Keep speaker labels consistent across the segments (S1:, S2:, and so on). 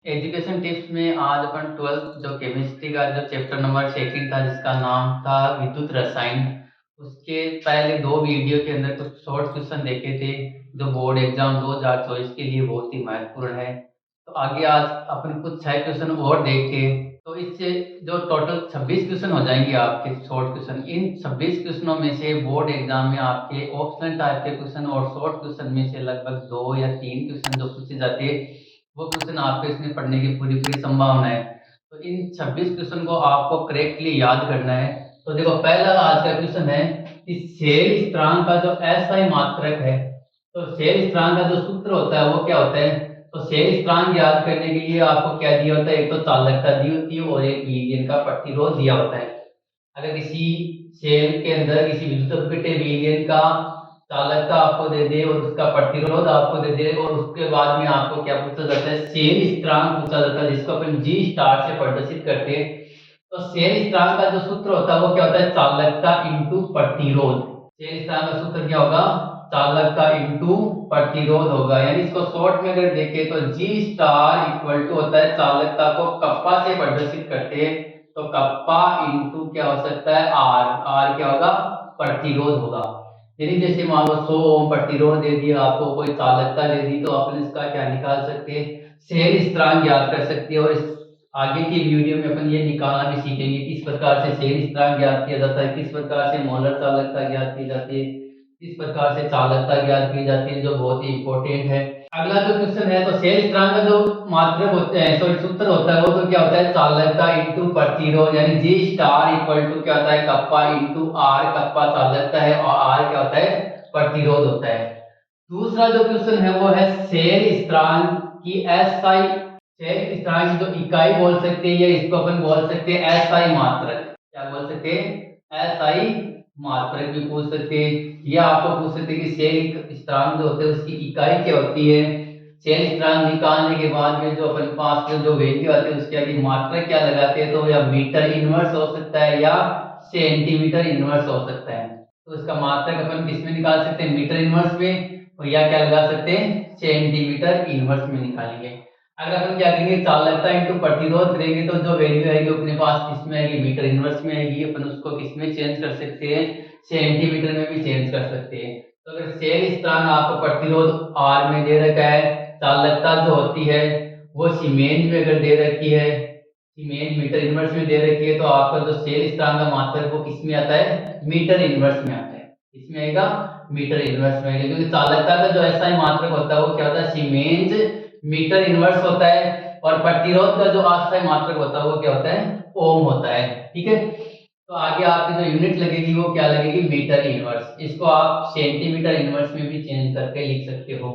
S1: Education tips में आज अपन 12th जो केमिस्ट्री का जो चैप्टर नंबर सेकंड था जिसका नाम था विद्युत रसायन। उसके पहले दो वीडियो के अंदर कुछ शॉर्ट क्वेश्चन देखे थे जो बोर्ड एग्जाम 2024 के लिए बहुत ही महत्वपूर्ण है। तो आगे आज अपन कुछ 6 क्वेश्चन और देखे तो इससे जो टोटल 26 क्वेश्चन हो जाएंगे आपके शॉर्ट क्वेश्चन। इन 26 क्वेश्चनों में से बोर्ड एग्जाम में आपके ऑप्शनल टाइप के क्वेश्चन और शॉर्ट क्वेश्चन में से लगभग 2 या 3 क्वेश्चन जो पूछे जाते हैं वो क्वेश्चन आपके इसमें पढ़ने की पूरी पूरी संभावना है। तो इन 26 क्वेश्चन को आपको करेक्टली याद करना है। तो देखो पहला आज का क्वेश्चन है कि शेल स्थिरांक का जो एसआई मात्रक है, तो शेल स्थिरांक का जो सूत्र होता है वो क्या होता है। तो शेल स्थिरांक याद करने के लिए आपको क्या दिया होता है, एक तो चालकता दी होती है और एक विलयन का प्रतिरोध दिया होता है। अगर किसी सेल के अंदर किसी विद्युत अपघट्य विलयन का चालकता आपको दे दे और उसका प्रतिरोध आपको दे दे और उसके बाद में आपको क्या पूछा जाता है, सेल स्थिरांक पूछा जाता है जिसको अपन जी स्टार से प्रदर्शित करते हैं। तो सेल स्थिरांक का जो सूत्र होता है वो क्या होता है, चालकता इंटू प्रतिरोध। सेल स्थिरांक का सूत्र क्या होगा, चालकता इंटू प्रतिरोध होगा। यानी इसको शॉर्ट में अगर देखें तो जी स्टार इक्वल टू होता है चालकता को कप्पा से प्रदर्शित करते हैं। तो कप्पा इंटू क्या हो सकता है, आर। आर क्या होगा, प्रतिरोध होगा। यानी जैसे मान लो 100 ओम प्रतिरोध दे दिया आपको, कोई चालकता दे दी, तो अपन इसका क्या निकाल सकते हैं, सेल स्थिरांक ज्ञात कर सकते हैं। और इस आगे की वीडियो में अपन ये निकालना भी सीखेंगे किस प्रकार से सेल स्थिरांक ज्ञात किया जाता है, किस प्रकार से मोलर चालकता ज्ञात की जाती है, किस प्रकार से चालकता ज्ञात की जाती है, जो बहुत ही इंपॉर्टेंट है। अगला जो क्वेश्चन है, तो सेल स्थिरांक का जो मात्रक होता है, सॉरी सूत्र होता है, वो तो क्या होता है, चालकता इंटू प्रतिरोध। यानी जी स्टार इक्वल टू क्या होता है, कप्पा इंटू आर। कप्पा चालकता है और आर क्या होता है, प्रतिरोध होता है। दूसरा जो क्वेश्चन है वो है सेल स्थिरांक की एसआई। सेल स्थिरांक की जो इकाई बोल सकते हैं, या इसको अपन बोल सकते हैं एसआई मात्रक। क्या बोल सकते हैं, एसआई मात्रक भी पूछ सकते हैं। या आपको पूछ सकते हैं कि सेल स्थिरांक जो होते हैं उसकी इकाई क्या होती है। सेल स्थिरांक निकालने के बाद में जो अपन पास में जो वैल्यू आती है उसके आगे मात्रक क्या लगाते हैं, तो या मीटर इनवर्स हो सकता है या सेंटीमीटर इनवर्स हो सकता है। तो इसका मात्रक अपन किस में निकाल सकते हैं, मीटर इनवर्स में, और या क्या लगा सकते हैं, सेंटीमीटर इनवर्स में निकालेंगे। अगर अपन क्या करेंगे, चालकता इंटू प्रतिरोध करेंगे तो जो वैल्यू आएगी अपने पास किस में आएगी, मीटर इनवर्स में आएगी। अपन उसको किस में चेंज कर सकते हैं, सेंटीमीटर में भी चेंज कर सकते हैं। तो अगर सेल स्थिरांक आपको प्रतिरोध आर में दे रखा है, चालकता जो होती है वो सीमेंस में अगर दे रखी है, सीमेंस मीटर इनवर्स में दे रखी है, तो आपका जो सेल स्थिरांक का मात्रक वो किस में आता है, मीटर इनवर्स में आता है। इसमें आएगा मीटर इनवर्स में आएगा, क्योंकि चालकता का जो एसआई मात्रक होता है वो क्या होता है, सीमेंस मीटर इनवर्स होता है। और प्रतिरोध का जो एसआई मात्रक होता है वो क्या होता है, ओम होता है। ठीक है, तो आगे आपकी जो यूनिट लगेगी वो क्या लगेगी, मीटर इनवर्स। इसको आप सेंटीमीटर इनवर्स में भी चेंज करके लिख सकते हो।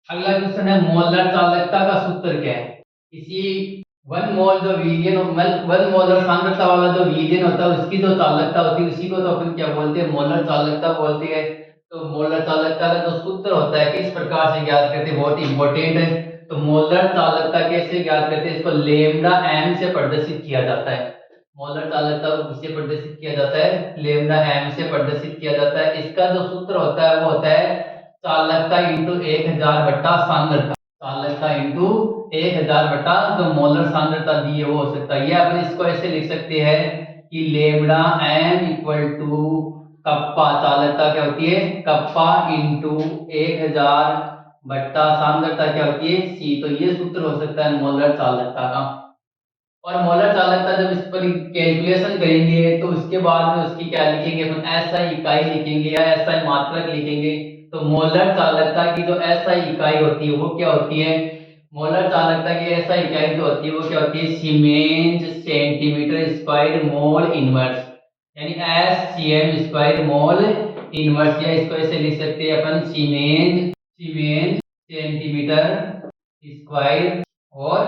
S1: अगला क्वेश्चन है, मोलर चालकता का सूत्र क्या है। किसी वन मोल जो विलियन, वन मोलर सांद्रता वाला जो विलियन होता है उसकी जो चालकता होती है उसी को तो अपन क्या बोलते हैं, मोलर चालकता बोलते हैं। तो मोलर चालकता का जो सूत्र होता है किस प्रकार से ज्ञात करते हैं, बहुत इंपॉर्टेंट है। तो मोलर चालकता कैसे ज्ञात करते हैं, इसको लेमडा एम से प्रदर्शित किया जाता है। मोलर चालकता को किससे प्रदर्शित किया जाता है, लेमडा एम से प्रदर्शित किया जाता है। इसका जो सूत्र होता है वो होता है चालकता इंटू 1000 बट्टा सांद्रता। चालकता इंटू 1000 बट्टा जो मोलर सांद्रता दी है वो हो सकता है। ये अपन इसको ऐसे लिख सकते हैं कि lambda M equal to kappa, चालकता क्या होती है, कप्पा इंटू 1000 बट्टा सांद्रता क्या होती है, सी। तो ये सूत्र हो सकता है मोलर चालकता का। और मोलर चालकता जब इस पर कैलकुलेशन करेंगे तो उसके बाद में उसकी क्या लिखेंगे, अपन एसआई इकाई लिखेंगे या एसआई मात्रक लिखेंगे। तो मोलर चालकता की जो एसआई इकाई होती है वो क्या होती है, मोलर चालकता की एसआई इकाई जो होती है वो क्या होती है, siemens centimetre square mole inverse. यानी S C M square mole inverse, या इसको ऐसे लिख सकते हैं अपन, सीमेंस सीमेंस सेंटीमीटर स्क्वायर और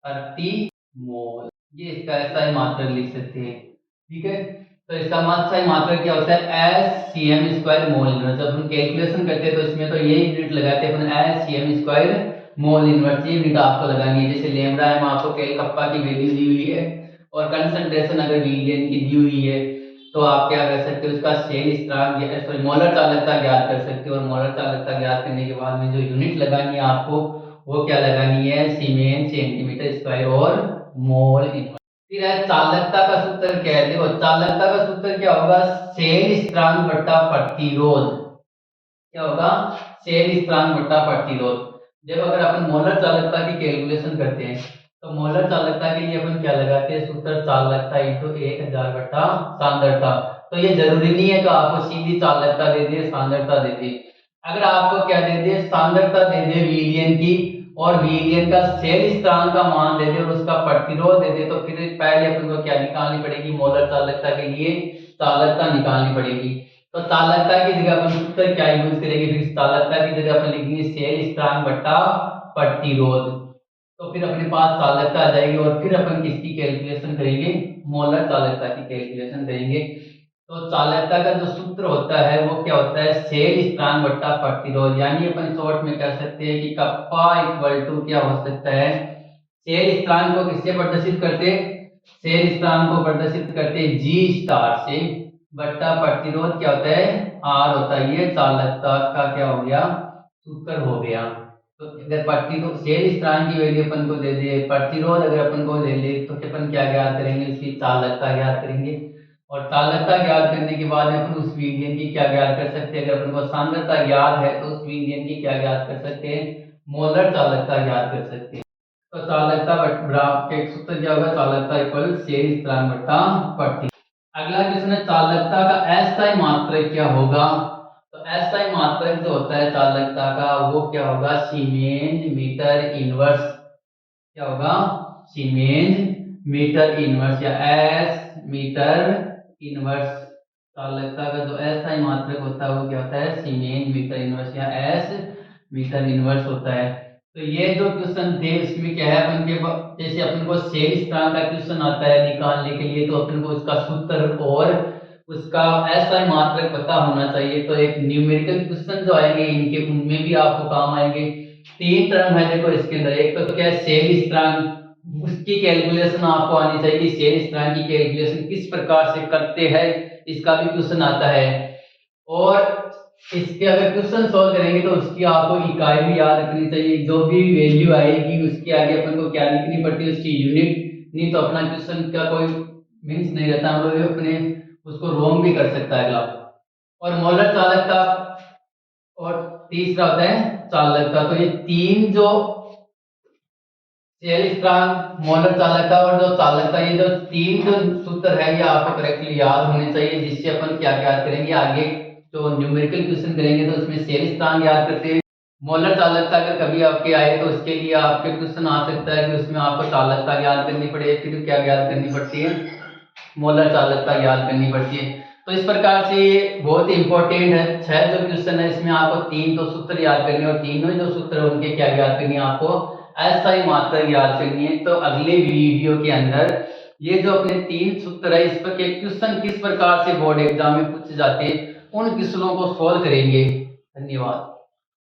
S1: प्रति मोल। ये इसका एसआई मात्रक लिख सकते हैं। ठीक है, तो इसका एसआई मात्रक क्या होता है, S C M square mole inverse. जब हम कैलकुलेशन करते हैं तो इसमें तो ये यूनिट लगाते हैं अपन, S C M square mole inverse. ये यूनिट आपको लगानी है। जैसे लेमडा एम आपको कप्पा की वैल्यू दी हुई है और कंसंट्रेशन अगर विलियन की दी हुई है, तो आप क्या कर सकते हो, उसका सेल स्थिरांक सॉरी मोलर चालकता ज्ञात कर सकते हो। और मोलर चालकता ज्ञात करने के बाद में जो यूनिट लगानी है आपको वो क्या लगानी है, सीमेंस सेंटीमीटर स्क्वायर और मोल इनवर्स। फिर है चालकता का सूत्र क्या है, देखो चालकता का सूत्र क्या होगा, सेल स्थिरांक बटा प्रतिरोध। क्या होगा, सेल स्थिरांक बटा प्रतिरोध। जब अगर अपन मोलर चालकता की कैलकुलेशन करते हैं तो मोलर चालकता के लिए अपन क्या लगाते हैं, सूत्र चालकता इंटू 1000 बटा सांद्रता। तो ये जरूरी नहीं है कि आपको सीधी चालकता दे दे सांद्रता दे दे, अगर आपको क्या दे दे, सांद्रता दे दे विलियन की और विलियन का सेल स्थिरांक का मान दे दे और उसका प्रतिरोध दे दे, तो फिर पहले अपन को क्या निकालनी पड़ेगी, मोलर चालकता के लिए चालकता निकालनी पड़ेगी। तो चालकता की जगह अपन सूत्र क्या यूज करेंगे, फिर चालकता की जगह अपन लिखेंगे सेल स्थिरांक बटा प्रतिरोध। तो फिर अपने पास चालकता आ जाएगी और फिर अपन किसकी कैलकुलेशन करेंगे, मोलर चालकता की कैलकुलेशन करेंगे। तो चालकता का जो सूत्र होता है वो क्या होता है, सेल स्थिरांक बटा प्रतिरोध, यानी अपन शॉर्ट में कह सकते हैं कि कप्पा इक्वल टू क्या हो सकता है, सेल स्थिरांक को किससे प्रदर्शित करते हैं, सेल स्थिरांक को प्रदर्शित करते हैं जी स्टार से, बटा प्रतिरोध क्या होता है, आर होता है। ये चालकता का क्या हो गया, सूत्र हो गया। तो अगर प्रतिरोध सेल स्थिरांक की वैल्यू अपन को दे दे, प्रतिरोध अगर अपन को दे दे, तो अपन क्या ज्ञात करेंगे, उसकी चालकता ज्ञात करेंगे। और चालकता ज्ञात करने के बाद अपन उस विलियन की क्या ज्ञात कर सकते हैं, अगर अपन को सांद्रता ज्ञात है तो उस विलियन की क्या ज्ञात कर सकते हैं, मोलर चालकता ज्ञात कर सकते हैं। तो चालकता ग्राफ के सूत्र क्या होगा, चालकता इक्वल सेल स्थिरांक बटा प्रति। अगला क्वेश्चन है चालकता का अस्थायी मात्रक क्या होगा। तो अस्थायी मात्रक जो होता है चालकता का वो क्या होगा, सीमेंस मीटर इनवर्स। क्या होगा, सीमेंस मीटर इनवर्स या एस मीटर इनवर्स। चालकता का जो अस्थायी मात्रक होता है वो क्या होता है, सीमेंस मीटर इनवर्स या एस मीटर इनवर्स होता है। तो ये जो क्वेश्चन थे इसमें क्या है, अपन के जैसे अपन को सेल स्थिरांक का क्वेश्चन आता है निकालने के लिए, तो अपन को उसका सूत्र और उसका अस्थायी मात्रक पता होना चाहिए। तो एक न्यूमेरिकल क्वेश्चन जो आएंगे इनके, उनमें भी आपको काम आएंगे। तीन टर्म है देखो इसके अंदर, एक तो क्या है सेल स्थिरांक, उसकी कैलकुलेशन आपको आनी चाहिए, सेल स्थिरांक की कैलकुलेशन किस प्रकार से करते हैं इसका भी क्वेश्चन आता है। और इसके अगर क्वेश्चन सॉल्व करेंगे तो उसकी आपको इकाई भी याद रखनी चाहिए, जो भी वैल्यू आएगी उसके आगे अपन को क्या लिखनी पड़ती है, उसकी यूनिट, नहीं तो अपना क्वेश्चन का कोई मीन्स नहीं रहता, हम लोग अपने उसको रॉन्ग भी कर सकता है अगला। और मोलर चालकता और तीसरा होता है चालकता। तो ये तीन जो सेल स्थिरांक, मोलर चालकता और जो चालकता, ये जो तीन जो सूत्र है ये आपको करेक्टली याद होने चाहिए, जिससे अपन क्या याद करेंगे आगे जो न्यूमेरिकल क्वेश्चन करेंगे तो उसमें सेल स्थिरांक याद करते हैं। मोलर चालकता अगर कभी आपके आए तो उसके लिए आपके क्वेश्चन आ सकता है कि उसमें आपको चालकता याद करनी पड़े, फिर क्या याद करनी पड़ती है, मोलर चालकता याद करनी पड़ती है। तो इस प्रकार से ये बहुत ही इंपॉर्टेंट है। 6 जो क्वेश्चन है इसमें आपको 3 तो सूत्र याद करने और तीनों जो सूत्र है उनके क्या याद करनी है, आपको अस्थायी मात्रक याद करनी है। तो अगले वीडियो के अंदर ये जो अपने 3 सूत्र है इस पर के क्वेश्चन किस प्रकार से बोर्ड एग्जाम में पूछे जाते हैं उन क्वेश्चनों को सोल्व करेंगे। धन्यवाद।